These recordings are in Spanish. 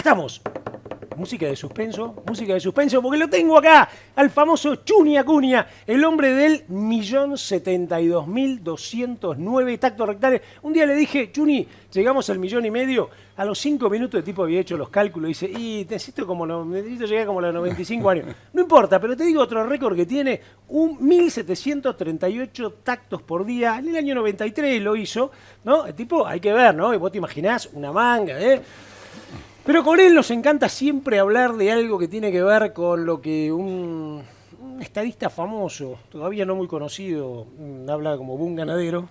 estamos. Música de suspenso, porque lo tengo acá, al famoso Chuni Acuña, el hombre del 1.072.209 tactos rectales. Un día le dije, Chuni, llegamos al 1,5 millones, a los 5 minutos el tipo había hecho los cálculos, dice, necesito llegar como a los 95 años. No importa, pero te digo otro récord que tiene, 1.738 tactos por día, en el año 93 lo hizo, ¿no? El tipo, hay que ver, ¿no? Y vos te imaginás una manga, Pero con él nos encanta siempre hablar de algo que tiene que ver con lo que un estadista famoso, todavía no muy conocido, habla como Boom Ganadero,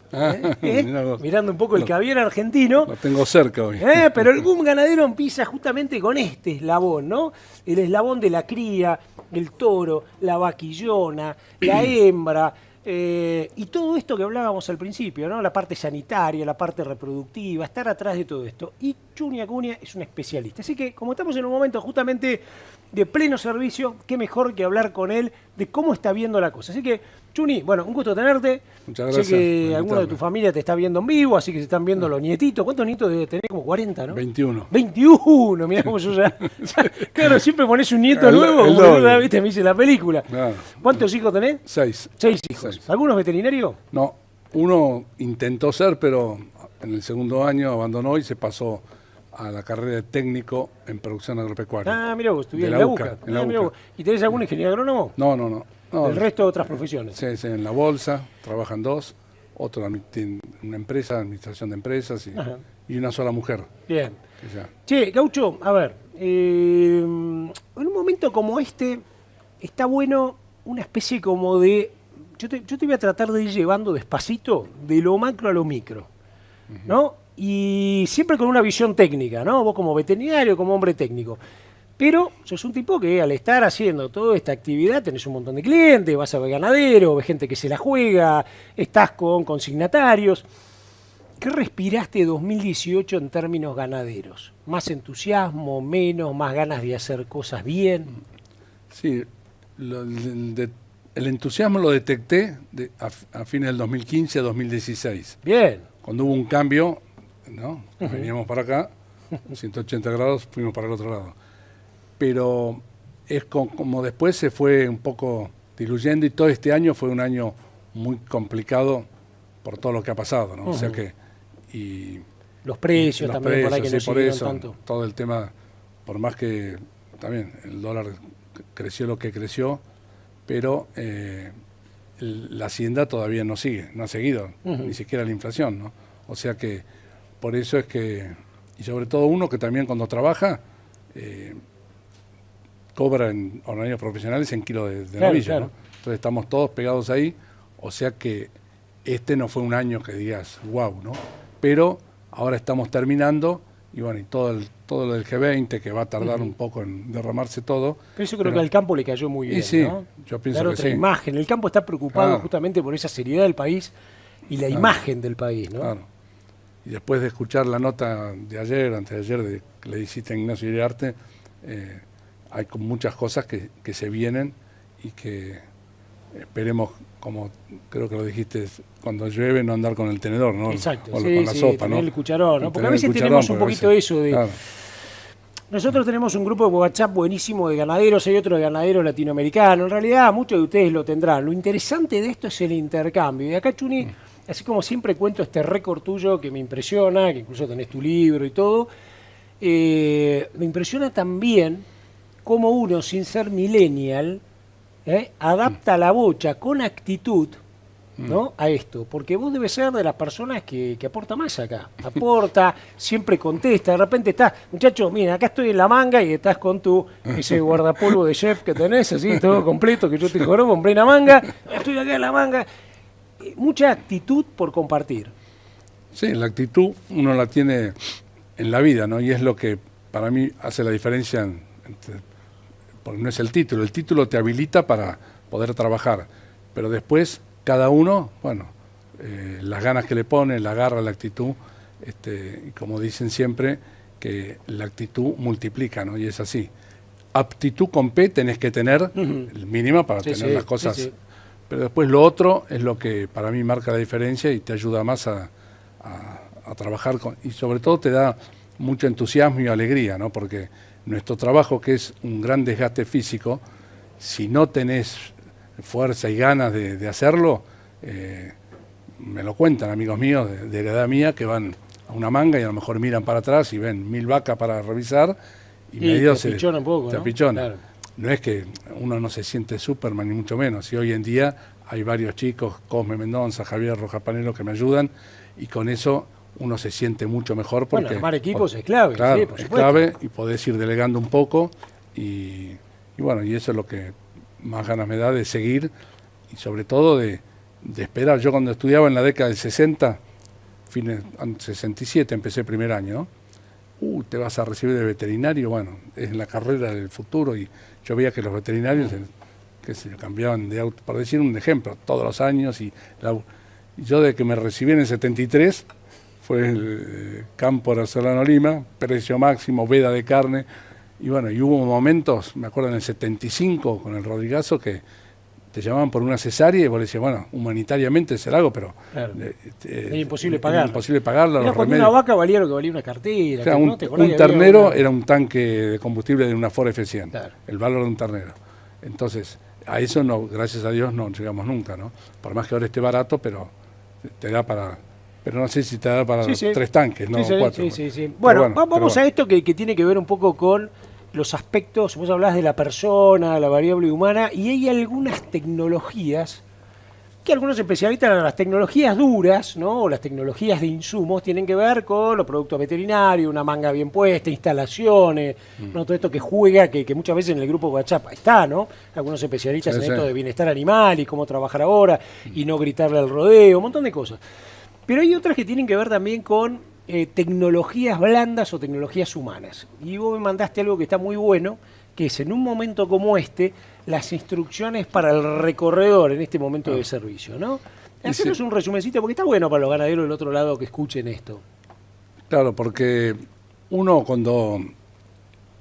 mirando un poco el caviar argentino. Lo tengo cerca hoy. Pero el Boom Ganadero empieza justamente con este eslabón, ¿no? El eslabón de la cría, el toro, la vaquillona, la hembra. Y todo esto que hablábamos al principio, ¿no? La parte sanitaria, la parte reproductiva, estar atrás de todo esto. Y Chuni Acuña es un especialista. Así que, como estamos en un momento justamente de pleno servicio, qué mejor que hablar con él de cómo está viendo la cosa. Así que, Chuni, bueno, un gusto tenerte. Muchas gracias. Sé que alguno de tu familia te está viendo en vivo, así que se están viendo los nietitos. ¿Cuántos nietos debe tener? Como 40, ¿no? 21. 21, mirá cómo yo ya claro, siempre pones un nieto nuevo, el como doble. ¿viste? Me dice la película. Claro. ¿Cuántos hijos tenés? 6. 6 hijos. 6. ¿Algunos veterinarios? No, uno intentó ser, pero en el segundo año abandonó y se pasó a la carrera de técnico en producción agropecuaria. Ah, mira vos, estudié De en la UCA. en la Mirá UCA. vos. ¿Y tenés algún ingeniero agrónomo? No. El resto de otras profesiones. Sí, en la bolsa, trabajan 2, otro en una empresa, administración de empresas y una sola mujer. Bien. Que ya. Che, Gaucho, a ver, en un momento como este, está bueno una especie como de... Yo te voy a tratar de ir llevando despacito de lo macro a lo micro, ¿no? Y siempre con una visión técnica, ¿no? Vos como veterinario, como hombre técnico. Pero sos un tipo que al estar haciendo toda esta actividad tenés un montón de clientes, vas a ver ganadero, ves gente que se la juega, estás con consignatarios. ¿Qué respiraste 2018 en términos ganaderos? ¿Más entusiasmo, menos, más ganas de hacer cosas bien? Sí, el entusiasmo lo detecté a fines del 2015 a 2016. Bien. Cuando hubo un cambio, ¿no? Veníamos para acá, 180 grados, fuimos para el otro lado. Pero es como después se fue un poco diluyendo y todo este año fue un año muy complicado por todo lo que ha pasado, ¿no? O sea que... Y los precios los también, por ahí que no por subieron eso, tanto. todo el tema, por más que también el dólar creció lo que creció, pero la hacienda todavía no sigue, no ha seguido, ni siquiera la inflación, ¿no? O sea que por eso es que, y sobre todo uno que también cuando trabaja, cobra en horarios profesionales en kilo de novillo, claro. ¿no? Entonces estamos todos pegados ahí, o sea que este no fue un año que digas, wow, ¿no? Pero ahora estamos terminando y bueno, y todo lo del G20 que va a tardar un poco en derramarse todo. Pero eso creo que al campo le cayó muy bien, y sí, ¿no? yo pienso Dar que otra sí. imagen. El campo está preocupado Claro. justamente por esa seriedad del país y la imagen del país, ¿no? Claro. Y después de escuchar la nota de ayer, antes de ayer, que le hiciste a Ignacio Iriarte, hay muchas cosas que se vienen y que esperemos, como creo que lo dijiste, cuando llueve no andar con el tenedor, ¿no? Exacto, O sí, con la sopa, tener ¿no? el cucharón, ¿no? Porque Tener a veces el cucharón, tenemos un porque a poquito veces- eso de... Claro. Nosotros tenemos un grupo de WhatsApp buenísimo de ganaderos, hay otro de ganaderos latinoamericanos. En realidad, muchos de ustedes lo tendrán. Lo interesante de esto es el intercambio. Y acá, Chuni, así como siempre cuento este récord tuyo que me impresiona, que incluso tenés tu libro y todo, me impresiona también cómo uno, sin ser millennial, adapta la bocha con actitud, ¿no? A esto, porque vos debes ser de las personas que aporta más acá, aporta, siempre contesta, de repente estás, muchachos, mira, acá estoy en la manga y estás con tu, ese guardapolvo de chef que tenés, así, todo completo, que yo te jorobo en plena manga, estoy acá en la manga, mucha actitud por compartir. Sí, la actitud uno la tiene en la vida, ¿no? Y es lo que para mí hace la diferencia, porque no es el título te habilita para poder trabajar, pero después cada uno, bueno, las ganas que le pone, la garra, la actitud, y como dicen siempre, que la actitud multiplica, ¿no? Y es así. Aptitud con P tenés que tener, el mínima para tener las cosas, sí. Pero después lo otro es lo que para mí marca la diferencia y te ayuda más a trabajar y sobre todo te da mucho entusiasmo y alegría, ¿no? Porque nuestro trabajo, que es un gran desgaste físico, si no tenés fuerza y ganas de hacerlo, me lo cuentan amigos míos de la edad mía que van a una manga y a lo mejor miran para atrás y ven 1000 vacas para revisar y medio te apichona un poco, te ¿no? apichona. Claro. No es que uno no se siente Superman, ni mucho menos. Y hoy en día hay varios chicos, Cosme Mendoza, Javier Rojas Panelo, que me ayudan, y con eso uno se siente mucho mejor. Porque, Bueno, armar equipos es clave. Claro, Sí, por es supuesto. clave, y podés ir delegando un poco, y bueno, y eso es lo que más ganas me da de seguir, y sobre todo de esperar. Yo cuando estudiaba en la década del 60, 67 empecé el primer año, ¿no? Te vas a recibir de veterinario, bueno, es la carrera del futuro, y yo veía que los veterinarios que se cambiaban de auto, por decir un ejemplo, todos los años, y yo de que me recibí en el 73, fue el campo de Solano Lima, precio máximo, veda de carne, y bueno, y hubo momentos, me acuerdo en el 75 con el Rodrigazo, que te llamaban por una cesárea y vos le decías, bueno, humanitariamente se la hago, pero Claro. Era imposible pagarla. Era imposible pagarla. Era Los cuando remedios. una vaca valía lo que valía una cartera. O sea, ¿no? ¿Te acordás un que había ternero una- era un tanque de combustible de una Ford F100, Claro. el valor de un ternero. Entonces, a eso no, gracias a Dios no llegamos nunca, ¿no? Por más que ahora esté barato, pero te da para... Pero no sé si te da para Sí, sí. 3 tanques, no Sí, sí, 4. sí, sí, sí. Pero Bueno, pero vamos a esto que tiene que ver un poco con los aspectos, vos hablás de la persona, la variable humana, y hay algunas tecnologías que algunos especialistas, las tecnologías duras, ¿no? O las tecnologías de insumos, tienen que ver con los productos veterinarios, una manga bien puesta, instalaciones, ¿no? Todo esto que juega, que muchas veces en el grupo WhatsApp está, ¿no? Algunos especialistas Sí, en sí. esto de bienestar animal y cómo trabajar ahora, y no gritarle al rodeo, un montón de cosas. Pero hay otras que tienen que ver también con tecnologías blandas o tecnologías humanas. Y vos me mandaste algo que está muy bueno, que es en un momento como este, las instrucciones para el recorredor en este momento de servicio, ¿no? Y Hacernos sí. un resumencito, porque está bueno para los ganaderos del otro lado que escuchen esto. Claro, porque uno cuando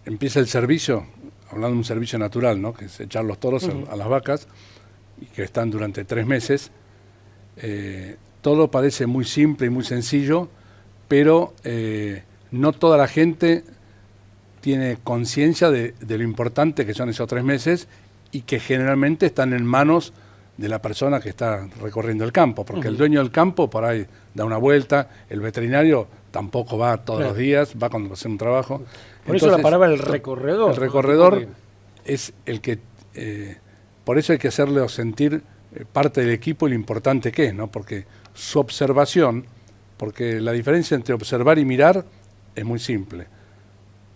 empieza el servicio, hablando de un servicio natural, ¿no? Que es echar los toros a las vacas, y que están durante 3 meses, todo parece muy simple y muy sencillo, pero no toda la gente tiene conciencia de lo importante que son esos 3 meses, y que generalmente están en manos de la persona que está recorriendo el campo, porque el dueño del campo por ahí da una vuelta, el veterinario tampoco va todos Claro. los días, va cuando va a hacer un trabajo. Por eso la Entonces, palabra el recorredor. el ¿no? recorredor Porque- es el que, por eso hay que hacerle sentir parte del equipo y lo importante que es, ¿no? Porque su observación, porque la diferencia entre observar y mirar es muy simple,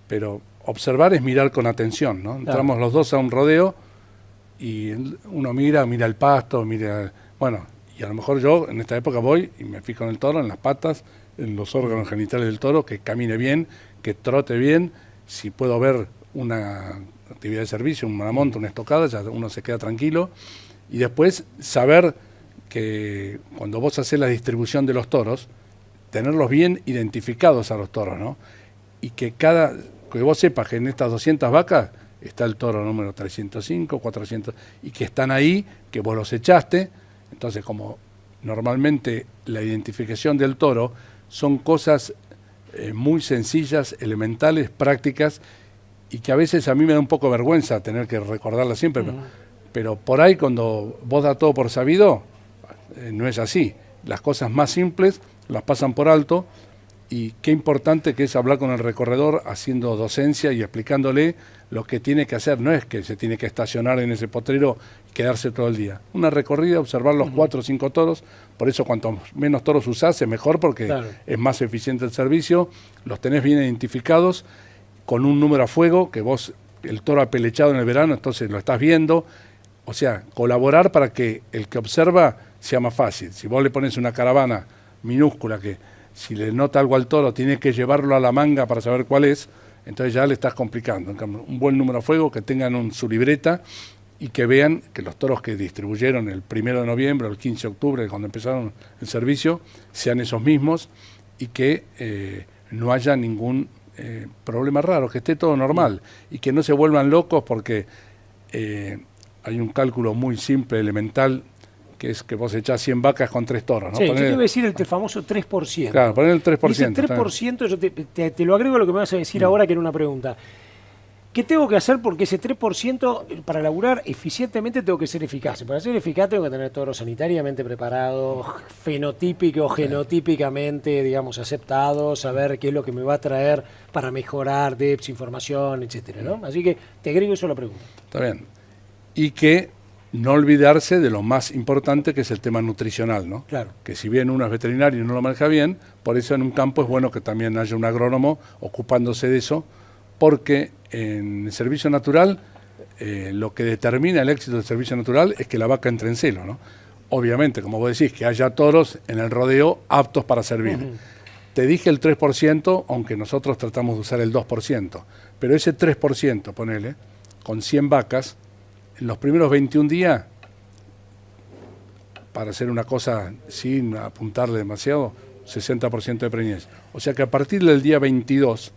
pero observar es mirar con atención, ¿no? Entramos los dos a un rodeo y uno mira el pasto, bueno, y a lo mejor yo en esta época voy y me fijo en el toro, en las patas, en los órganos genitales del toro, que camine bien, que trote bien. Si puedo ver una actividad de servicio, una monta, una estocada, ya uno se queda tranquilo. Y después saber que cuando vos haces la distribución de los toros, tenerlos bien identificados a los toros, ¿no? Y que vos sepas que en estas 200 vacas está el toro número 305, 400, y que están ahí, que vos los echaste. Entonces, como normalmente la identificación del toro son cosas muy sencillas, elementales, prácticas, y que a veces a mí me da un poco vergüenza tener que recordarlas siempre, pero por ahí cuando vos das todo por sabido, no es así. Las cosas más simples las pasan por alto, y qué importante que es hablar con el recorredor haciendo docencia y explicándole lo que tiene que hacer. No es que se tiene que estacionar en ese potrero y quedarse todo el día. Una recorrida, observar los 4 o 5 toros. Por eso cuanto menos toros usás es mejor, porque Claro. es más eficiente el servicio. Los tenés bien identificados con un número a fuego, que vos, el toro ha pelechado en el verano, entonces lo estás viendo. O sea, colaborar para que el que observa sea más fácil. Si vos le pones una caravana minúscula que si le nota algo al toro tiene que llevarlo a la manga para saber cuál es, entonces ya le estás complicando. En cambio, un buen número a fuego, que tengan su libreta y que vean que los toros que distribuyeron el 1 de noviembre o el 15 de octubre, cuando empezaron el servicio, sean esos mismos, y que no haya ningún problema raro, que esté todo normal, y que no se vuelvan locos porque hay un cálculo muy simple, elemental, que es que vos echás 100 vacas con 3 toros, ¿no? Sí, yo te voy a decir el famoso 3%. Claro, poner el 3%. Ese 3%, yo te lo agrego a lo que me vas a decir ahora, que era una pregunta. ¿Qué tengo que hacer? Porque ese 3%, para laburar eficientemente, tengo que ser eficaz. Para ser eficaz tengo que tener toros sanitariamente preparados, fenotípico, genotípicamente, digamos, aceptados, saber qué es lo que me va a traer para mejorar DEPS, información, etcétera, ¿no? Así que te agrego eso a la pregunta. Está bien. Y que no olvidarse de lo más importante, que es el tema nutricional, ¿no? Claro. Que si bien uno es veterinario y no lo maneja bien, por eso en un campo es bueno que también haya un agrónomo ocupándose de eso, porque en el servicio natural lo que determina el éxito del servicio natural es que la vaca entre en celo, ¿no? Obviamente, como vos decís, que haya toros en el rodeo aptos para servir. Te dije el 3%, aunque nosotros tratamos de usar el 2%, pero ese 3%, ponele, con 100 vacas, en los primeros 21 días, para hacer una cosa sin apuntarle demasiado, 60% de preñez. O sea que a partir del día 22,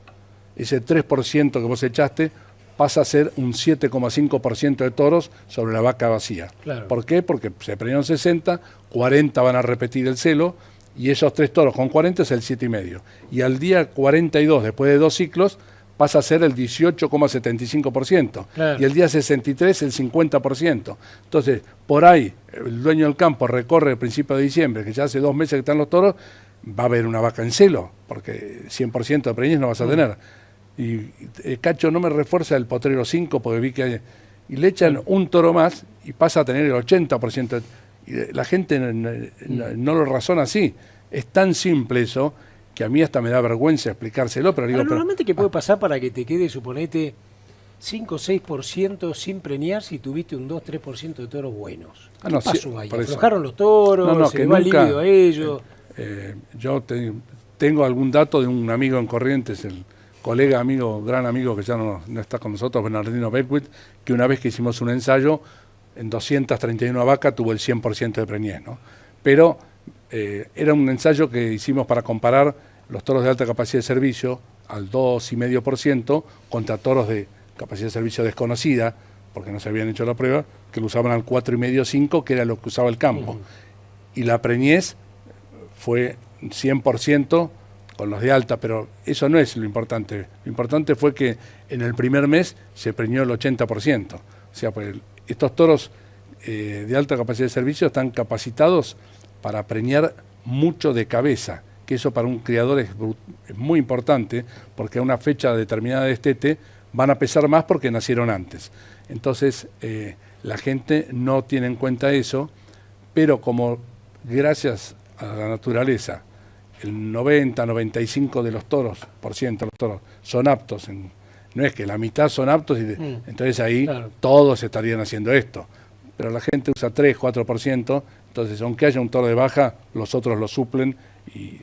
ese 3% que vos echaste pasa a ser un 7,5% de toros sobre la vaca vacía. Claro. ¿Por qué? Porque se preñaron 60, 40 van a repetir el celo, y esos 3 toros con 40 es el 7,5. Y al día 42, después de 2 ciclos, pasa a ser el 18,75%. Claro. Y el día 63 el 50%. Entonces, por ahí, el dueño del campo recorre el principio de diciembre, que ya hace 2 meses que están los toros, va a haber una vaca en celo, porque 100% de preñez no vas a tener. Y Cacho no me refuerza el potrero 5, porque vi que hay, y le echan un toro más y pasa a tener el 80%. Y la gente no lo razona así. Es tan simple eso, que a mí hasta me da vergüenza explicárselo, pero digo... Normalmente, ¿qué puede pasar para que te quede, suponete, 5 o 6% sin preñar si tuviste un 2-3% de toros buenos? ¿Qué no, pasó sí, ahí? por eso. ¿Aflojaron los toros? ¿Se que le va el nunca, líquido a ellos? Yo tengo algún dato de un amigo en Corrientes, el colega, amigo, gran amigo que ya no está con nosotros, Bernardino Beckwith, que una vez que hicimos un ensayo, en 231 vacas tuvo el 100% de preñez, ¿no? Pero era un ensayo que hicimos para comparar los toros de alta capacidad de servicio al 2,5% contra toros de capacidad de servicio desconocida, porque no se habían hecho la prueba, que lo usaban al 4,5-5, que era lo que usaba el campo. Y la preñez fue 100% con los de alta, pero eso no es lo importante. Lo importante fue que en el primer mes se preñó el 80%. O sea, pues estos toros de alta capacidad de servicio están capacitados para preñar mucho de cabeza, que eso para un criador es muy importante, porque a una fecha determinada de destete van a pesar más porque nacieron antes. Entonces, la gente no tiene en cuenta eso, pero como gracias a la naturaleza, el 90-95% de los toros son aptos, no es que la mitad son aptos, entonces ahí claro, todos estarían haciendo esto. Pero la gente usa 3-4%, entonces aunque haya un toro de baja, los otros lo suplen y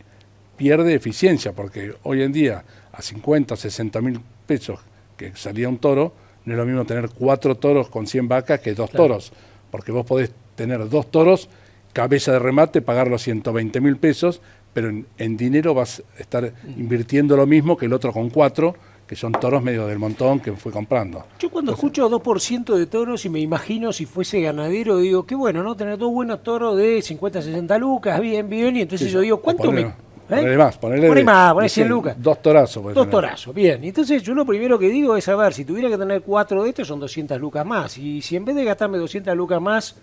pierde eficiencia, porque hoy en día a 50-60 mil pesos que salía un toro, no es lo mismo tener 4 toros con 100 vacas que 2 claro, toros, porque vos podés tener 2 toros, cabeza de remate, pagar los 120 mil pesos, pero en dinero vas a estar invirtiendo lo mismo que el otro con 4, que son toros medio del montón que fue comprando. Yo cuando escucho 2% de toros y me imagino si fuese ganadero, digo, qué bueno, ¿no? Tener 2 buenos toros de 50-60 lucas, bien, y entonces sí, yo digo, ¿cuánto Ponele más, ponele más, ponele 100 lucas. 2 torazos. 2 torazos, bien. Entonces yo lo primero que digo es, a ver, si tuviera que tener 4 de estos son 200 lucas más. Y si en vez de gastarme 200 lucas más,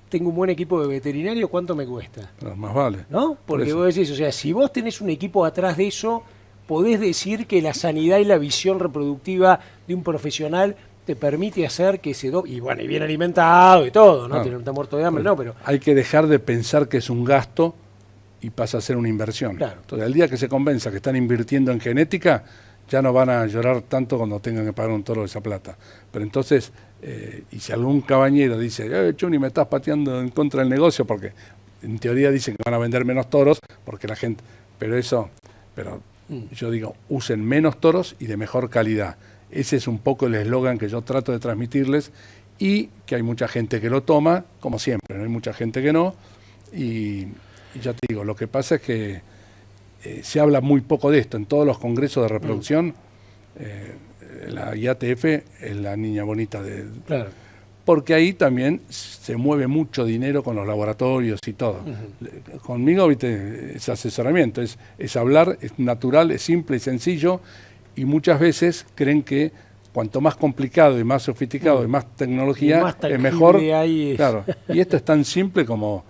tengo un buen equipo de veterinario, ¿cuánto me cuesta? Pero más vale. ¿No? Porque vos decís, o sea, si vos tenés un equipo atrás de eso, podés decir que la sanidad y la visión reproductiva de un profesional te permite hacer que se y bueno, y bien alimentado y todo, ¿no? Tiene un muerto de hambre, no, pero... Hay que dejar de pensar que es un gasto y pasa a ser una inversión. Claro. Entonces, el día que se convenza que están invirtiendo en genética, ya no van a llorar tanto cuando tengan que pagar un toro de esa plata. Pero entonces, y si algún cabañero dice, Chuni, me estás pateando en contra del negocio, porque en teoría dicen que van a vender menos toros, porque la gente... Pero yo digo, usen menos toros y de mejor calidad. Ese es un poco el eslogan que yo trato de transmitirles, y que hay mucha gente que lo toma, como siempre, no hay mucha gente que no, y ya te digo, lo que pasa es que se habla muy poco de esto. En todos los congresos de reproducción, la IATF es la niña bonita de... Claro. porque ahí también se mueve mucho dinero con los laboratorios y todo. Conmigo, viste, es asesoramiento, es hablar, es natural, es simple y sencillo, y muchas veces creen que cuanto más complicado y más sofisticado y más tecnología, más es mejor. ahí es. Claro, y esto es tan simple como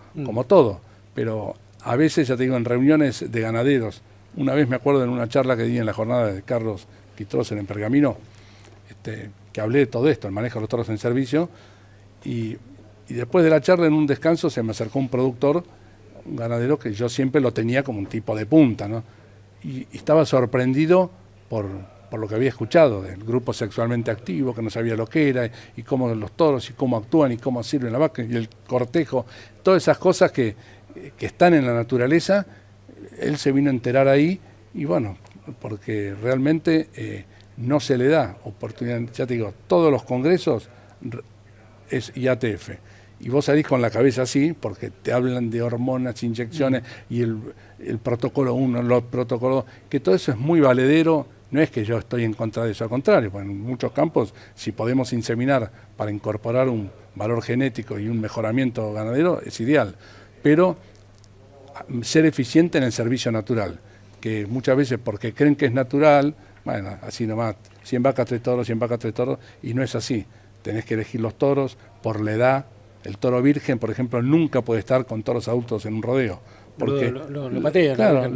todo, pero a veces, ya te digo, en reuniones de ganaderos, una vez me acuerdo en una charla que di en la jornada de Carlos Quistroser en Pergamino, que hablé de todo esto, el manejo de los toros en servicio, y después de la charla, en un descanso, se me acercó un productor, un ganadero que yo siempre lo tenía como un tipo de punta, ¿no? Y estaba sorprendido por lo que había escuchado del grupo sexualmente activo, que no sabía lo que era, y cómo los toros, y cómo actúan, y cómo sirven la vaca, y el cortejo, todas esas cosas que están en la naturaleza. Él se vino a enterar ahí, y bueno, porque realmente no se le da oportunidad. Ya te digo, todos los congresos es IATF, y vos salís con la cabeza así, porque te hablan de hormonas, inyecciones, y el protocolo 1, los protocolos, que todo eso es muy valedero. No es que yo estoy en contra de eso, al contrario, pues en muchos campos, si podemos inseminar para incorporar un valor genético y un mejoramiento ganadero, es ideal. Pero ser eficiente en el servicio natural, que muchas veces porque creen que es natural, bueno, así nomás, 100 vacas, 3 toros, 100 vacas, 3 toros, y no es así. Tenés que elegir los toros por la edad. El toro virgen, por ejemplo, nunca puede estar con toros adultos en un rodeo, porque lo patean, claro,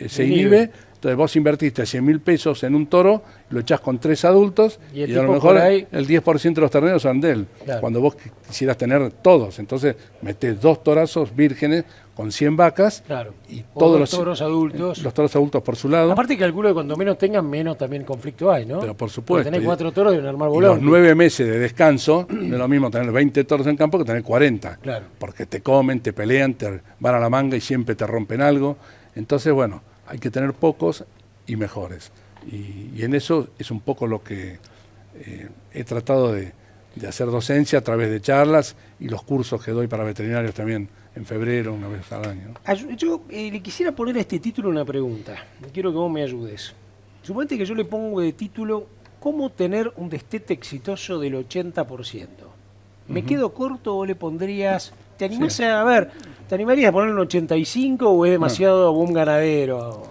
se inhibe. Entonces vos invertiste 100.000 pesos en un toro, lo echás con 3 adultos, y a lo mejor el 10% de los terneros son de él. Claro. Cuando vos quisieras tener todos, entonces metés 2 torazos vírgenes con 100 vacas, claro, y todos los toros adultos. Los toros adultos por su lado. Aparte calculo que cuando menos tengan, menos también conflicto hay, ¿no? Pero por supuesto. Porque tenés 4 toros deben armar volante. Los 9 meses de descanso, no es lo mismo tener 20 toros en campo que tener 40. Claro. Porque te comen, te pelean, te van a la manga y siempre te rompen algo. Entonces, bueno, hay que tener pocos y mejores. Y en eso es un poco lo que he tratado de hacer docencia a través de charlas y los cursos que doy para veterinarios también en febrero, una vez al año. Yo le quisiera poner a este título una pregunta. Quiero que vos me ayudes. Suponete que yo le pongo de título ¿Cómo tener un destete exitoso del 80%? ¿Me quedo corto o le pondrías... ¿Te animás a ver? ¿Te animarías a poner un 85 o es demasiado buen ganadero?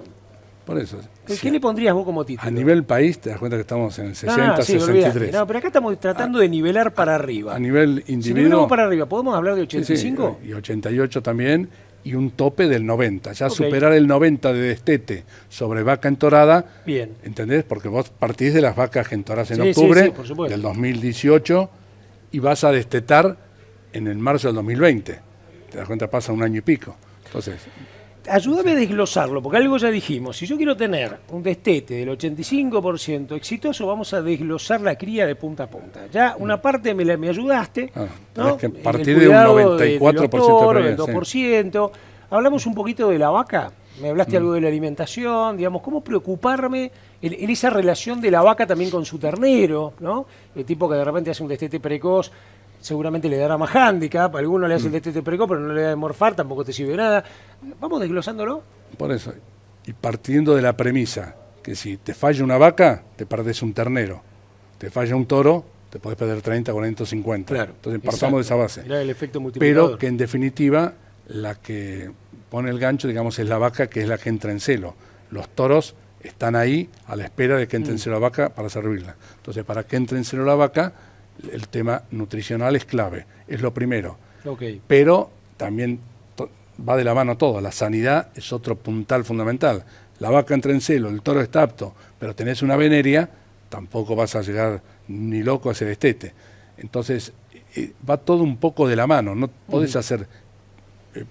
Por eso. ¿Qué le pondrías vos como título? A nivel país, te das cuenta que estamos en el 60, 63. Olvidate. No, pero acá estamos tratando de nivelar para arriba. A nivel individuo... Si nivelamos para arriba, ¿podemos hablar de 85? Sí, y 88 también, y un tope del 90. Ya superar el 90 de destete sobre vaca entorada. Bien. ¿Entendés? Porque vos partís de las vacas que entorás en octubre del 2018 y vas a destetar en el marzo del 2020. Te das cuenta, pasa un año y pico. Entonces... Ayúdame a desglosarlo, porque algo ya dijimos. Si yo quiero tener un destete del 85% exitoso, vamos a desglosar la cría de punta a punta. Ya una parte me ayudaste, ¿no? Es que partir de un 94% del 2%. Hablamos un poquito de la vaca. Me hablaste algo de la alimentación, digamos, cómo preocuparme en esa relación de la vaca también con su ternero, ¿no? El tipo que de repente hace un destete precoz, seguramente le dará más hándicap, a alguno le hace el destete precoz, pero no le da de morfar, tampoco te sirve nada. Vamos desglosándolo. Por eso, y partiendo de la premisa que si te falla una vaca, te perdés un ternero. Te falla un toro, te podés perder 30, 40, 50. Claro, entonces partamos de esa base. Era el efecto multiplicador. Pero que en definitiva, la que pone el gancho, digamos, es la vaca, que es la que entra en celo. Los toros están ahí a la espera de que entre en celo la vaca para servirla. Entonces, para que entre en celo la vaca, el tema nutricional es clave, es lo primero. Pero también va de la mano todo, la sanidad es otro puntal fundamental. La vaca entra en celo, el toro está apto, pero tenés una veneria, tampoco vas a llegar ni loco a ese destete. Entonces, va todo un poco de la mano, no podés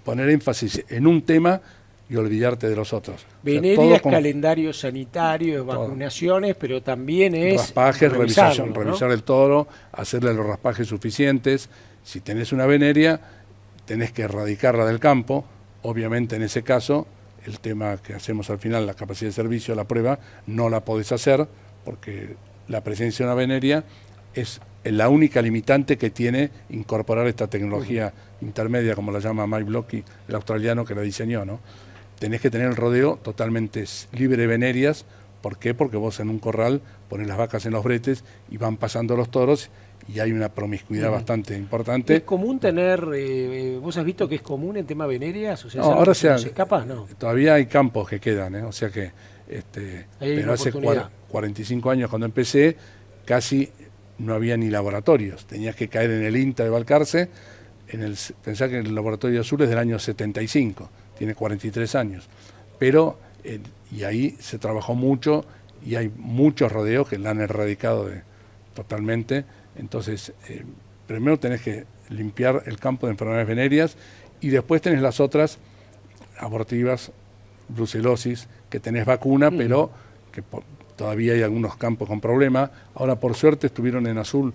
poner énfasis en un tema y olvidarte de los otros. Venerias, calendario sanitario, vacunaciones, pero también es... Raspajes, revisar el toro, hacerle los raspajes suficientes. Si tenés una veneria, tenés que erradicarla del campo. Obviamente, en ese caso, el tema que hacemos al final, la capacidad de servicio, la prueba, no la podés hacer, porque la presencia de una veneria es la única limitante que tiene incorporar esta tecnología intermedia, como la llama Mike Blocky, el australiano que la diseñó, ¿no? Tenés que tener el rodeo totalmente libre de venerias. ¿Por qué? Porque vos en un corral pones las vacas en los bretes y van pasando los toros y hay una promiscuidad bastante importante. ¿Es común tener, vos has visto que es común en tema venerias? O sea, No, ahora se escapa, no. todavía hay campos que quedan, o sea que, pero hace 45 años cuando empecé, casi no había ni laboratorios. Tenías que caer en el INTA de Balcarce. Pensá que el laboratorio azul es del año 75, tiene 43 años. Pero, y ahí se trabajó mucho y hay muchos rodeos que la han erradicado totalmente. Entonces, primero tenés que limpiar el campo de enfermedades venéreas y después tenés las otras abortivas, brucelosis, que tenés vacuna, pero que todavía hay algunos campos con problema. Ahora, por suerte, estuvieron en azul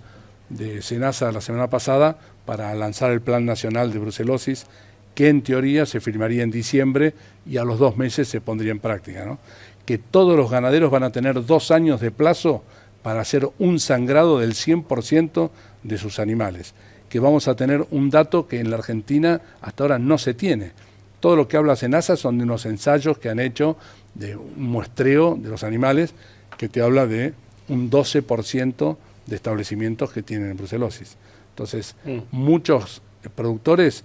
de SENASA la semana pasada para lanzar el Plan Nacional de Brucelosis, que en teoría se firmaría en diciembre y a los 2 meses se pondría en práctica, ¿no? Que todos los ganaderos van a tener 2 años de plazo para hacer un sangrado del 100% de sus animales, que vamos a tener un dato que en la Argentina hasta ahora no se tiene. Todo lo que habla SENASA son de unos ensayos que han hecho de un muestreo de los animales que te habla de un 12% de establecimientos que tienen brucelosis. Entonces, muchos productores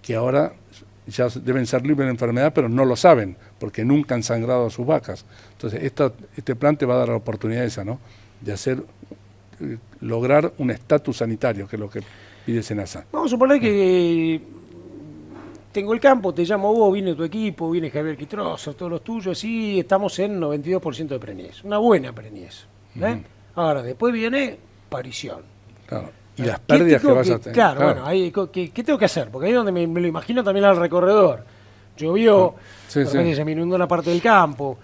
que ahora ya deben ser libres de la enfermedad, pero no lo saben, porque nunca han sangrado a sus vacas. Entonces, este plan te va a dar la oportunidad esa, ¿no? De lograr un estatus sanitario, que es lo que pide SENASA. Vamos a suponer que tengo el campo, te llamo vos, viene tu equipo, viene Javier Quitroso, todos los tuyos, y estamos en 92% de preñez. Una buena preñez. Ahora, después viene parición. Claro. Y las pérdidas que vas a tener. Claro, bueno, ahí, ¿qué tengo que hacer? Porque ahí es donde me lo imagino también al recorredor. Llovió, se me inundó una parte del campo,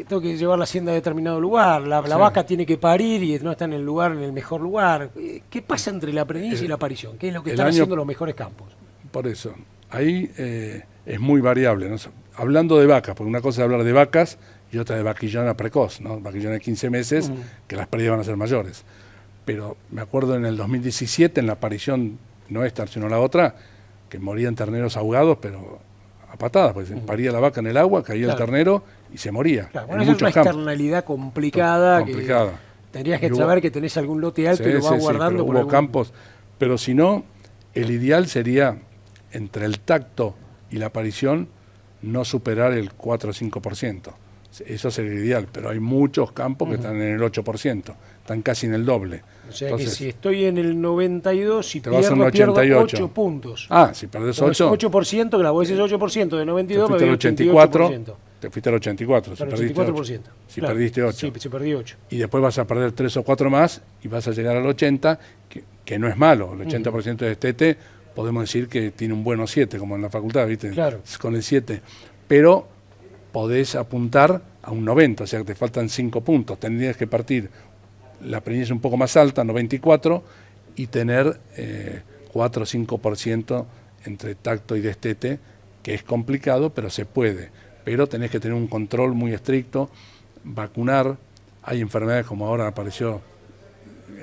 tengo que llevar la hacienda a determinado lugar, la vaca tiene que parir y no está en el mejor lugar. ¿Qué pasa entre la preñez y la aparición? ¿Qué es lo que están haciendo los mejores campos? Por eso, ahí es muy variable, ¿no? Hablando de vacas, porque una cosa es hablar de vacas y otra de vaquillona precoz, ¿no? Vaquillona de 15 meses, que las pérdidas van a ser mayores. Pero me acuerdo en el 2017, en la aparición, no esta, sino la otra, que morían terneros ahogados, pero a patadas, pues paría la vaca en el agua, caía el ternero y se moría. Claro, bueno, esa es una externalidad complicada. Que tendrías que saber que tenés algún lote alto y lo vas guardando. Pero hubo campos, pero si no, el ideal sería, entre el tacto y la aparición, no superar el 4 o 5%. Eso sería el ideal, pero hay muchos campos que están en el 8%, están casi en el doble. O sea, entonces, que si estoy en el 92 y pierdo 8 puntos. Ah, si perdés 8. 8%, claro, vos decís 8% de 92, te fuiste al 84, te fuiste al 84, si perdiste 8. Si perdiste 8. Sí, si perdí 8. Y después vas a perder 3 o 4 más y vas a llegar al 80, que no es malo. El 80% de destete, podemos decir que tiene un bueno 7, como en la facultad, ¿viste? Claro. Con el 7. Pero podés apuntar a un 90, o sea que te faltan 5 puntos. Tendrías que partir la preñez un poco más alta, 94, y tener 4 o 5% entre tacto y destete, que es complicado, pero se puede. Pero tenés que tener un control muy estricto, vacunar. Hay enfermedades como ahora apareció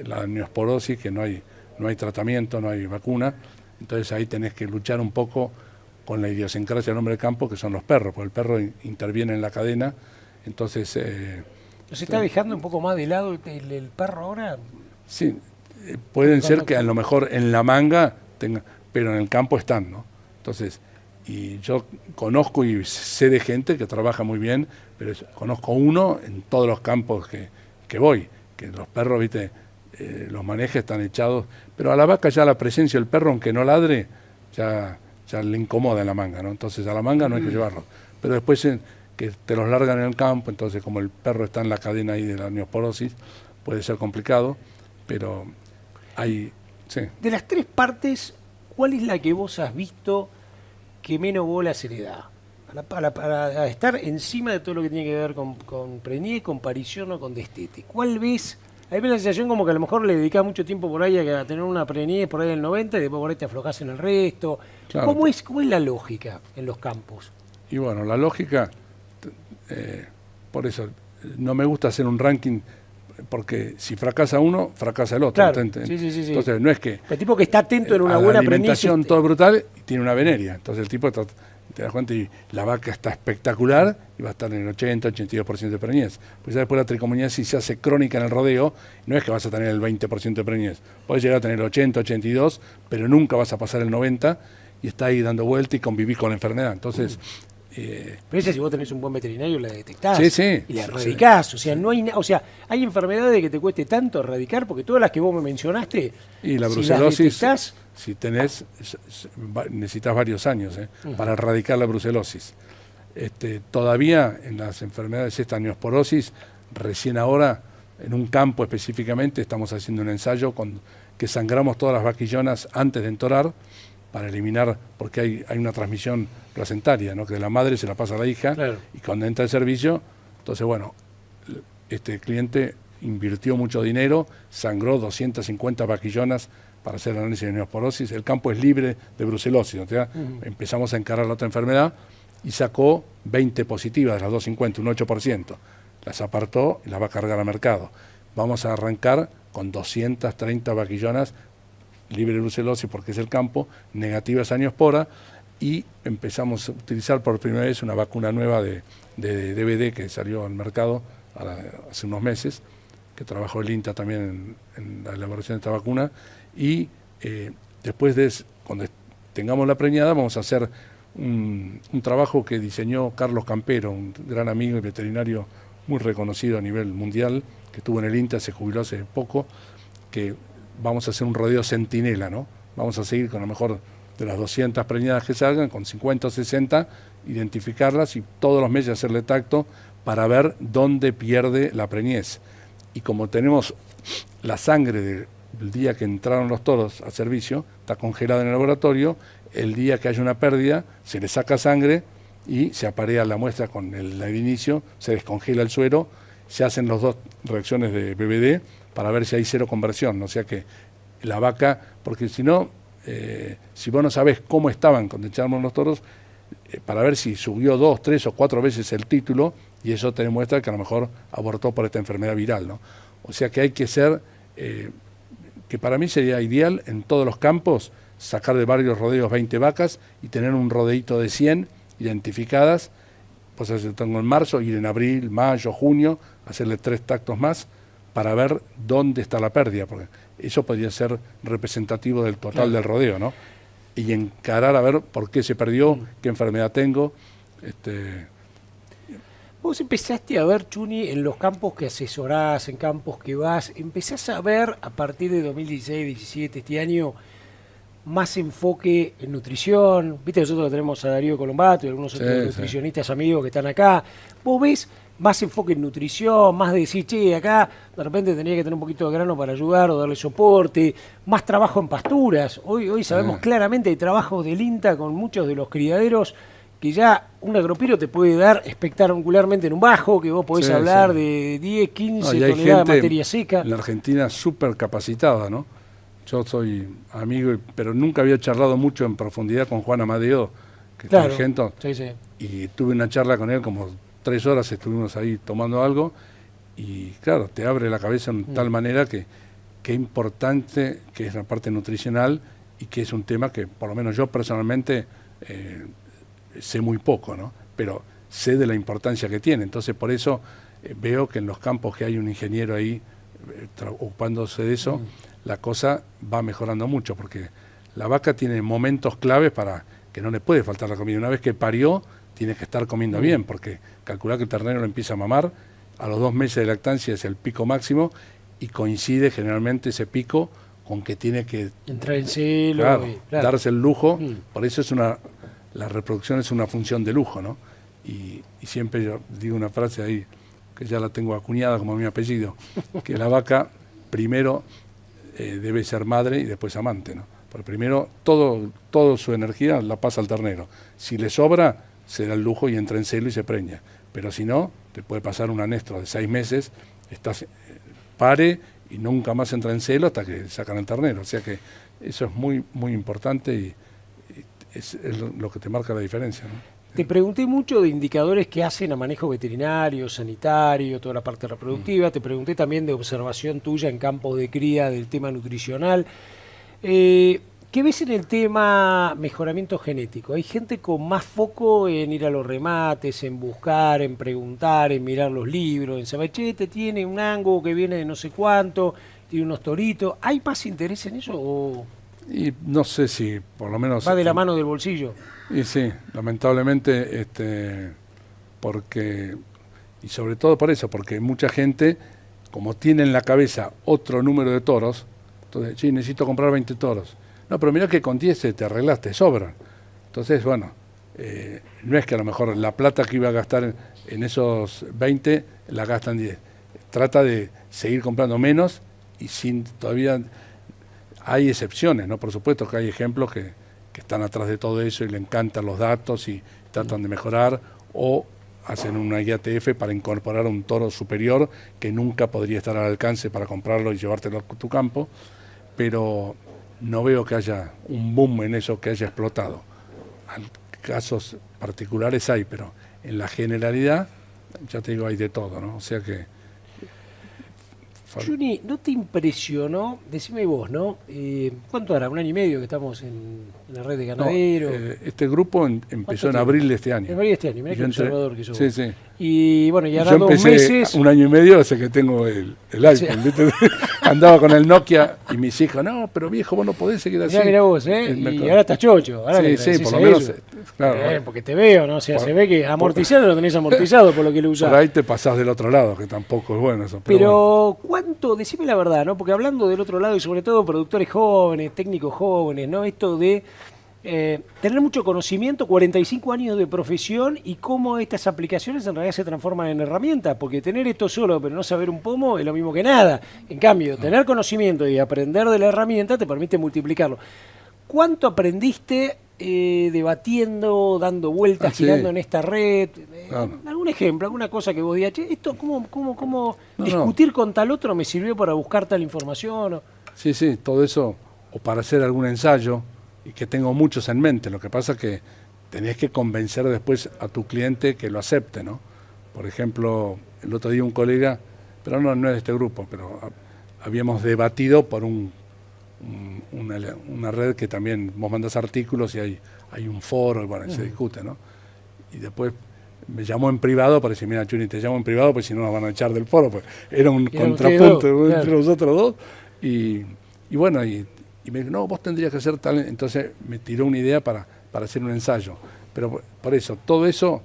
la neosporosis, que no hay tratamiento, no hay vacuna. Entonces ahí tenés que luchar un poco con la idiosincrasia del hombre de campo, que son los perros, porque el perro interviene en la cadena. Entonces... ¿Se está dejando un poco más de lado el perro ahora? Sí, pueden ser que a lo mejor en la manga tenga, pero en el campo están, ¿no? Entonces, y yo conozco y sé de gente que trabaja muy bien, pero conozco uno en todos los campos que voy, que los perros, viste, los manejes están echados, pero a la vaca ya la presencia del perro, aunque no ladre, ya le incomoda en la manga, ¿no? Entonces a la manga no hay que llevarlo. Pero después que te los largan en el campo, entonces como el perro está en la cadena ahí de la neosporosis, puede ser complicado, pero hay... Sí. De las 3 partes, ¿cuál es la que vos has visto que menos bola se le da? Para estar encima de todo lo que tiene que ver con preñez, con parición o con destete. ¿Cuál ves? Hay una sensación como que a lo mejor le dedicás mucho tiempo por ahí a tener una preñez por ahí del 90 y después por ahí te aflojás en el resto. Claro. ¿Cómo es la lógica en los campos? Y bueno, la lógica, por eso no me gusta hacer un ranking, porque si fracasa uno, fracasa el otro. Claro, sí. Entonces no es que... El tipo que está atento en una buena preñez... La alimentación todo brutal y tiene una veneria. Entonces el tipo está te das cuenta y la vaca está espectacular y va a estar en el 80-82% de preñez. Pues ya después la tricomoniasis se hace crónica en el rodeo, no es que vas a tener el 20% de preñez, puedes llegar a tener el 80-82%, pero nunca vas a pasar el 90% y está ahí dando vuelta y convivís con la enfermedad. Entonces... pero esa, si vos tenés un buen veterinario, la detectás sí, y la erradicás. O sea, no hay o sea, hay enfermedades que te cueste tanto erradicar, porque todas las que vos me mencionaste, y la si brucelosis, las detectás, si tenés, necesitas varios años para erradicar la brucelosis. Todavía en las enfermedades de esta neosporosis, recién ahora, en un campo específicamente, estamos haciendo un ensayo que sangramos todas las vaquillonas antes de entorar, para eliminar, porque hay una transmisión placentaria, ¿no? Que de la madre se la pasa a la hija, claro. Y cuando entra el servicio, entonces bueno, este cliente invirtió mucho dinero, sangró 250 vaquillonas para hacer análisis de neosporosis, el campo es libre de brucelosis, o sea, empezamos a encarar la otra enfermedad y sacó 20 positivas de las 250, un 8%, las apartó y las va a cargar al mercado. Vamos a arrancar con 230 vaquillonas libre de brucelosis porque es el campo, negativas a neospora, y empezamos a utilizar por primera vez una vacuna nueva de DVD que salió al mercado hace unos meses, que trabajó el INTA también en la elaboración de esta vacuna, y después cuando tengamos la preñada vamos a hacer un trabajo que diseñó Carlos Campero, un gran amigo y veterinario muy reconocido a nivel mundial, que estuvo en el INTA, se jubiló hace poco, que vamos a hacer un rodeo centinela, ¿no? Vamos a seguir con a lo mejor de las 200 preñadas que salgan, con 50 o 60, identificarlas y todos los meses hacerle tacto para ver dónde pierde la preñez. Y como tenemos la sangre del día que entraron los toros a servicio, está congelada en el laboratorio, el día que haya una pérdida, se le saca sangre y se aparea la muestra con el inicio, se descongela el suero, se hacen las dos reacciones de BBD, para ver si hay cero conversión, o sea que la vaca, porque si no, si vos no sabés cómo estaban cuando echamos los toros, para ver si subió 2, 3 o 4 veces el título, y eso te demuestra que a lo mejor abortó por esta enfermedad viral, ¿no? O sea que hay que ser, que para mí sería ideal en todos los campos, sacar de varios rodeos 20 vacas y tener un rodeito de 100 identificadas, pues eso tengo en marzo, ir en abril, mayo, junio, hacerle 3 tactos más, para ver dónde está la pérdida, porque eso podría ser representativo del total del rodeo, ¿no? Y encarar a ver por qué se perdió, qué enfermedad tengo. Vos empezaste a ver, Chuni, en los campos que asesorás, en campos que vas, empezás a ver a partir de 2016, 2017, este año, más enfoque en nutrición. Viste, nosotros tenemos a Darío Colombato y algunos otros nutricionistas amigos que están acá. Vos ves más enfoque en nutrición, más de decir, che, acá de repente tenía que tener un poquito de grano para ayudar o darle soporte, más trabajo en pasturas. Hoy sabemos claramente, hay trabajos del INTA con muchos de los criaderos que ya un agropiro te puede dar espectacularmente en un bajo, que vos podés hablar de 10, 15 toneladas de materia seca. En la Argentina súper capacitada, ¿no? Yo soy amigo, pero nunca había charlado mucho en profundidad con Juan Amadeo, que está en Gento, y tuve una charla con él como 3 horas, estuvimos ahí tomando algo, y claro, te abre la cabeza de tal manera que importante que es la parte nutricional, y que es un tema que por lo menos yo personalmente sé muy poco, ¿no? Pero sé de la importancia que tiene. Entonces por eso veo que en los campos que hay un ingeniero ahí ocupándose de eso, la cosa va mejorando mucho, porque la vaca tiene momentos claves para que no le puede faltar la comida. Una vez que parió, tiene que estar comiendo bien, porque calcular que el ternero lo empieza a mamar, a los 2 meses de lactancia es el pico máximo, y coincide generalmente ese pico con que tiene que entrar en celo, darse el lujo. Por eso la reproducción es una función de lujo, ¿no? Y siempre yo digo una frase ahí, que ya la tengo acuñada como mi apellido, que la vaca primero debe ser madre y después amante, ¿no? Porque primero toda su energía la pasa al ternero. Si le sobra, se da el lujo y entra en celo y se preña. Pero si no, te puede pasar un anestro de 6 meses, pare y nunca más entra en celo hasta que sacan el ternero. O sea que eso es muy, muy importante y es lo que te marca la diferencia, ¿no? Te pregunté mucho de indicadores que hacen a manejo veterinario, sanitario, toda la parte reproductiva. Te pregunté también de observación tuya en campos de cría del tema nutricional. ¿Qué ves en el tema mejoramiento genético? Hay gente con más foco en ir a los remates, en buscar, en preguntar, en mirar los libros, en saber, che, este tiene un ango que viene de no sé cuánto, tiene unos toritos. ¿Hay más interés en eso o Y no sé si, por lo menos... va de la mano del bolsillo? Y sí, lamentablemente, porque, y sobre todo por eso, porque mucha gente, como tiene en la cabeza otro número de toros, entonces, sí, necesito comprar 20 toros. No, pero mira que con 10 te arreglaste, sobran. Entonces, bueno, no es que a lo mejor la plata que iba a gastar en esos 20 la gasta en 10. Trata de seguir comprando menos y sin todavía... Hay excepciones, ¿no? Por supuesto que hay ejemplos que están atrás de todo eso y le encantan los datos y tratan de mejorar o hacen una IATF para incorporar un toro superior que nunca podría estar al alcance para comprarlo y llevártelo a tu campo, pero no veo que haya un boom en eso que haya explotado. Casos particulares hay, pero en la generalidad, ya te digo, hay de todo, ¿no? O sea que... Juni, ¿no te impresionó? Decime vos, ¿no? ¿Cuánto hará? ¿Un año y medio que estamos en la red de ganaderos? No, este grupo empezó en abril de este año. En abril de este año, mirá qué observador que sos. Sí, sí. Y bueno, ya yo ahora 2 meses... un año y medio hace que tengo el iPhone, ¿viste? Andaba con el Nokia y mis hijos, no, pero viejo, vos no podés seguir así. Mirá vos, y ahora estás chocho. Ahora sí, por lo menos, claro. Porque te veo, ¿no? O sea, se ve que amortizado lo tenés amortizado por lo que lo usás. Por ahí te pasás del otro lado, que tampoco es bueno eso. Pero bueno. ¿Cuánto? Decime la verdad, ¿no? Porque hablando del otro lado y sobre todo productores jóvenes, técnicos jóvenes, ¿no? Esto de tener mucho conocimiento, 45 años de profesión y cómo estas aplicaciones en realidad se transforman en herramientas, porque tener esto solo pero no saber un pomo es lo mismo que nada. En cambio, tener conocimiento y aprender de la herramienta te permite multiplicarlo. ¿Cuánto aprendiste debatiendo, dando vueltas, girando en esta red? ¿Algún ejemplo, alguna cosa que vos digas, che, esto cómo discutir con tal otro me sirvió para buscar tal información? Sí, todo eso, o para hacer algún ensayo, y que tengo muchos en mente. Lo que pasa es que tenés que convencer después a tu cliente que lo acepte, ¿no? Por ejemplo, el otro día un colega, pero no es de este grupo, pero habíamos debatido por una red que también vos mandás artículos y hay un foro y bueno, se discute, ¿no? Y después me llamó en privado para decir, mira, Juni, te llamo en privado porque si no nos van a echar del foro, pues era un contrapunto entre nosotros dos. Y bueno, y me dijo, no, vos tendrías que hacer tal... Entonces me tiró una idea para hacer un ensayo. Pero por eso, todo eso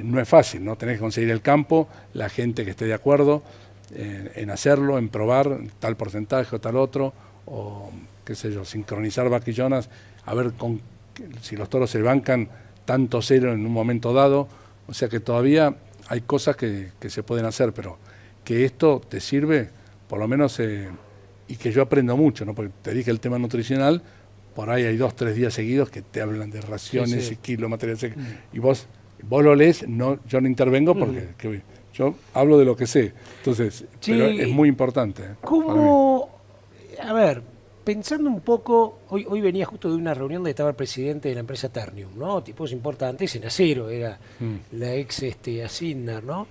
no es fácil, ¿no? Tenés que conseguir el campo, la gente que esté de acuerdo en hacerlo, en probar tal porcentaje o tal otro, o qué sé yo, sincronizar vaquillonas, a ver si los toros se bancan tanto cero en un momento dado. O sea que todavía hay cosas que se pueden hacer, pero que esto te sirve, por lo menos... y que yo aprendo mucho, ¿no? Porque te dije el tema nutricional, por ahí hay 2-3 días seguidos que te hablan de raciones y kilos, material seco, y vos lo lees, yo no intervengo porque yo hablo de lo que sé, entonces, pero es muy importante. ¿Cómo? A ver, pensando un poco, hoy venía justo de una reunión donde estaba el presidente de la empresa Ternium, ¿no? Tipos importantes en acero, era la ex Asignar, ¿no?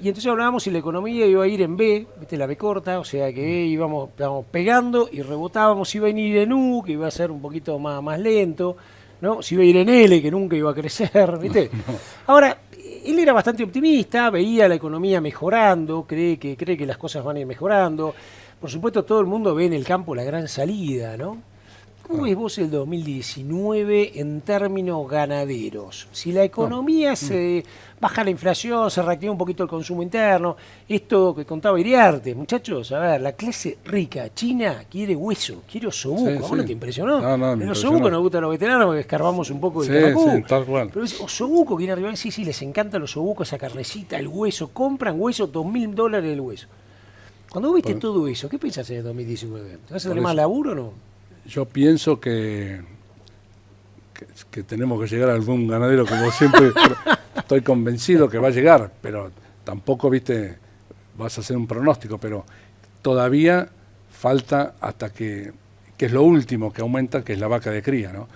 Y entonces hablábamos si la economía iba a ir en B, ¿viste? La B corta, o sea que íbamos pegando y rebotábamos, si iba a ir en U, que iba a ser un poquito más lento, ¿no? Si iba a ir en L, que nunca iba a crecer, ¿viste? No. Ahora, él era bastante optimista, veía la economía mejorando, cree que las cosas van a ir mejorando. Por supuesto, todo el mundo ve en el campo la gran salida, ¿no? ¿Cómo ves vos el 2019 en términos ganaderos? Si la economía se baja la inflación, se reactiva un poquito el consumo interno, esto que contaba Iriarte, muchachos, a ver, la clase rica china quiere hueso, quiere osobuco. ¿A vos no te impresionó? No, el osobuco nos gusta a los veteranos porque escarbamos un poco de caracú. Sí, tal cual. Pero es osobuco que viene arriba, sí, les encanta el osobuco, esa carnecita, el hueso, compran hueso, $2.000 el hueso. Cuando vos viste todo eso, ¿qué pensás en el 2019? ¿Te vas a tener más laburo o no? Yo pienso que tenemos que llegar al boom ganadero, como siempre. Estoy convencido que va a llegar, pero tampoco, viste, vas a hacer un pronóstico, pero todavía falta hasta que es lo último que aumenta, que es la vaca de cría, ¿no?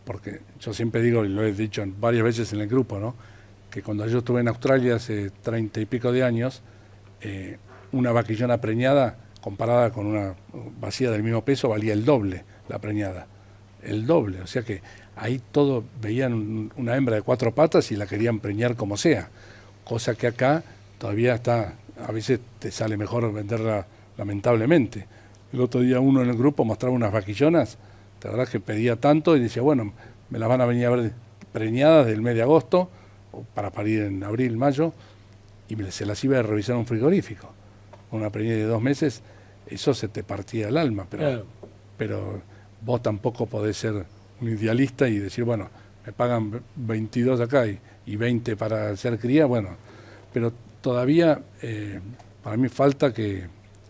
Porque yo siempre digo, y lo he dicho varias veces en el grupo, ¿no? Que cuando yo estuve en Australia hace 30 y pico de años, una vaquillona preñada comparada con una vacía del mismo peso, valía el doble la preñada. El doble, o sea que ahí todo veían una hembra de 4 patas y la querían preñar como sea, cosa que acá todavía está, a veces te sale mejor venderla lamentablemente. El otro día uno en el grupo mostraba unas vaquillonas, la verdad que pedía tanto y decía, bueno, me las van a venir a ver preñadas del mes de agosto, o para parir en abril, mayo, y se las iba a revisar un frigorífico. Una preñada de 2 meses, eso se te partía el alma, pero vos tampoco podés ser un idealista y decir, bueno, me pagan 22 acá y 20 para hacer cría, bueno, pero todavía para mí falta que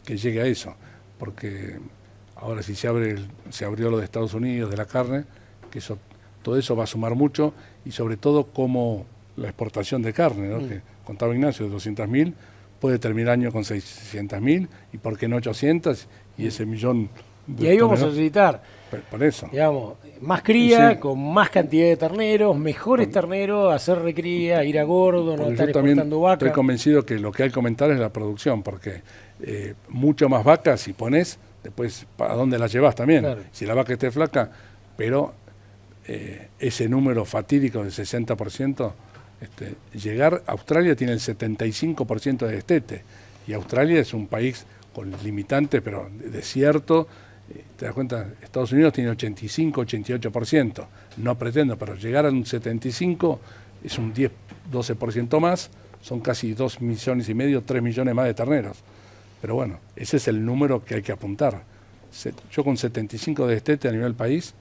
llegue a eso, porque ahora si se abrió lo de Estados Unidos, de la carne, que todo eso va a sumar mucho, y sobre todo como la exportación de carne, ¿no? Que contaba Ignacio, de 200.000, puede terminar año con 600.000, y por qué no 800, y ese millón de... Y ahí vamos a necesitar, por eso, digamos, más cría, con más cantidad de terneros, mejores terneros, hacer recría, ir a gordo, no estar exportando vacas. Estoy convencido que lo que hay que comentar es la producción, porque mucho más vacas si pones, después ¿para dónde las llevas también? Claro. Si la vaca esté flaca, pero ese número fatídico del 60%, llegar a Australia tiene el 75% de destete, y Australia es un país con limitantes, pero desierto. Te das cuenta, Estados Unidos tiene 85, 88%, no pretendo, pero llegar a un 75 es un 10, 12% más, son casi 2,5 millones, 3 millones más de terneros. Pero bueno, ese es el número que hay que apuntar. Yo con 75 de destete a nivel país,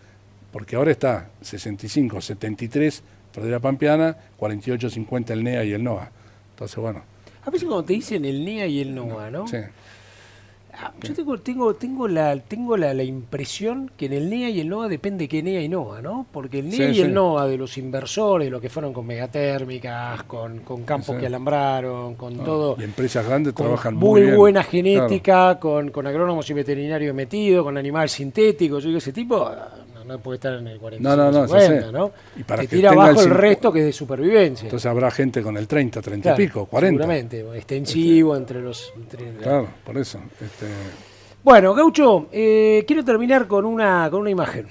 porque ahora está 65, 73 Pradera Pampeana, 48, 50 el NEA y el NOA. Entonces, bueno. A veces cuando te dicen el NEA y el NOA, ¿no? Sí. Yo tengo la impresión que en el NEA y el NOA depende qué NEA y NOA, ¿no? Porque el NEA y el NOA de los inversores, los que fueron con megatérmicas, con campos que alambraron, con todo. Y empresas grandes trabajan muy bien. Buena genética, claro. con agrónomos y veterinarios metidos, con animales sintéticos, yo digo, ese tipo no puede estar en el 45, 50, ¿no? Y para que tira abajo el resto que es de supervivencia. Entonces habrá gente con el 30 claro, y pico, 40. Seguramente, extensivo entre los... claro, por eso. Bueno, Gaucho, quiero terminar con una imagen.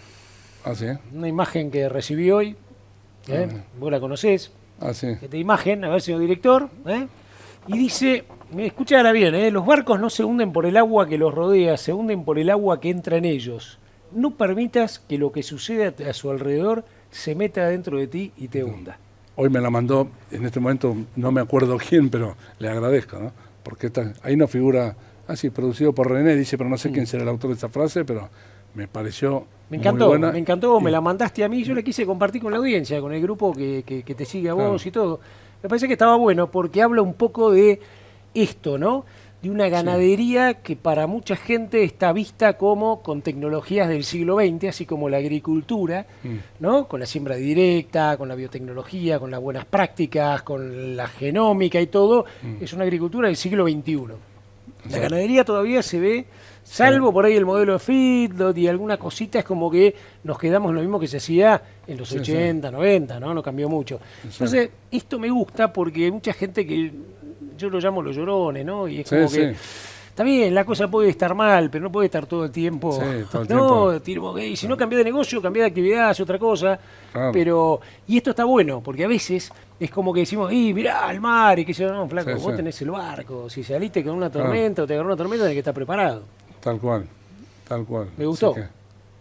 Ah, sí. Una imagen que recibí hoy, vos la conocés. Ah, sí. Esta imagen, a ver, señor director, y dice, escuchara bien, los barcos no se hunden por el agua que los rodea, se hunden por el agua que entra en ellos. No permitas que lo que sucede a su alrededor se meta dentro de ti y te hunda. Hoy me la mandó, en este momento no me acuerdo quién, pero le agradezco, ¿no? Porque ahí no figura, producido por René, dice, pero no sé quién será el autor de esa frase, pero me pareció muy buena. Me encantó, y me la mandaste a mí, yo la quise compartir con la audiencia, con el grupo que te sigue a vos y todo. Me parece que estaba bueno porque habla un poco de esto, ¿no? De una ganadería que para mucha gente está vista como con tecnologías del siglo XX, así como la agricultura, ¿no? Con la siembra directa, con la biotecnología, con las buenas prácticas, con la genómica y todo, es una agricultura del siglo XXI. La ganadería todavía se ve, salvo por ahí el modelo de feedlot y alguna cosita, es como que nos quedamos en lo mismo que se hacía en los 80, 90, ¿no? No cambió mucho. Entonces, esto me gusta porque hay mucha gente que yo lo llamo los llorones, ¿no? Y es como que está bien, la cosa puede estar mal, pero no puede estar todo el tiempo. Y si no cambia de negocio, cambia de actividad, hace otra cosa. Claro. Pero, y esto está bueno, porque a veces es como que decimos, mirá, al mar, y que yo, no, flaco, vos tenés el barco. Si saliste con una tormenta o te agarró una tormenta, tenés que estar preparado. Tal cual. Me gustó.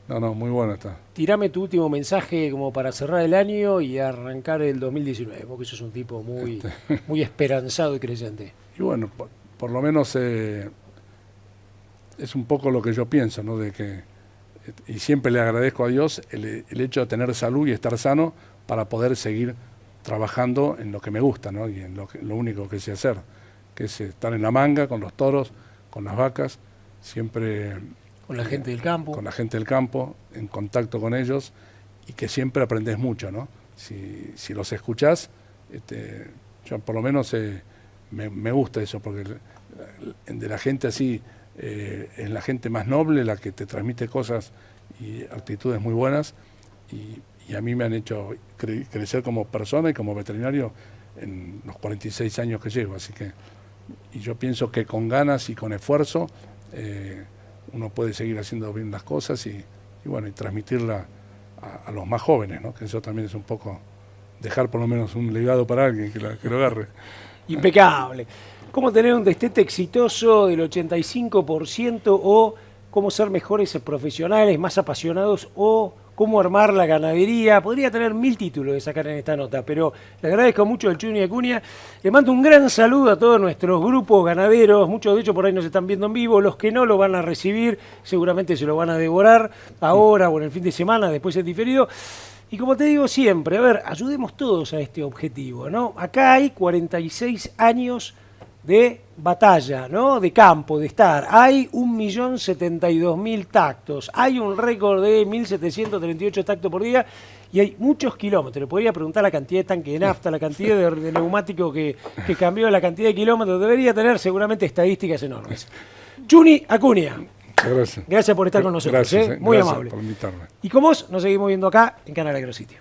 Muy bueno está. Tirame tu último mensaje como para cerrar el año y arrancar el 2019, porque sos un tipo muy esperanzado y creyente. Y bueno, por lo menos es un poco lo que yo pienso, ¿no? De que, y siempre le agradezco a Dios el hecho de tener salud y estar sano para poder seguir trabajando en lo que me gusta, ¿no? Y en lo único que sé hacer, que es estar en la manga con los toros, con las vacas, siempre... Con la gente del campo. Con la gente del campo, en contacto con ellos, y que siempre aprendes mucho, ¿no? Si los escuchás, yo por lo menos me gusta eso, porque de la gente así, es la gente más noble, la que te transmite cosas y actitudes muy buenas, y a mí me han hecho crecer como persona y como veterinario en los 46 años que llevo, así que, y yo pienso que con ganas y con esfuerzo, uno puede seguir haciendo bien las cosas y bueno, y transmitirla a los más jóvenes, ¿no? Que eso también es un poco dejar por lo menos un legado para alguien que lo agarre. Impecable. ¿Cómo tener un destete exitoso del 85% o cómo ser mejores profesionales, más apasionados o cómo armar la ganadería? Podría tener 1000 títulos de sacar en esta nota, pero le agradezco mucho al Chuni Acuña. Le mando un gran saludo a todos nuestros grupos ganaderos. Muchos de ellos por ahí nos están viendo en vivo. Los que no lo van a recibir seguramente se lo van a devorar ahora o en el fin de semana, después es diferido. Y como te digo siempre, a ver, ayudemos todos a este objetivo, ¿no? Acá hay 46 años de batalla, ¿no? De campo, de estar. Hay 1.072.000 tactos, hay un récord de 1.738 tactos por día y hay muchos kilómetros. Le podría preguntar la cantidad de tanque de nafta, la cantidad de neumático que cambió, la cantidad de kilómetros. Debería tener seguramente estadísticas enormes. Chuni Acuña. Gracias. Gracias por estar con nosotros. Gracias, Muy gracias amable. por invitarme. Y con vos nos seguimos viendo acá en Canal AgroSitio.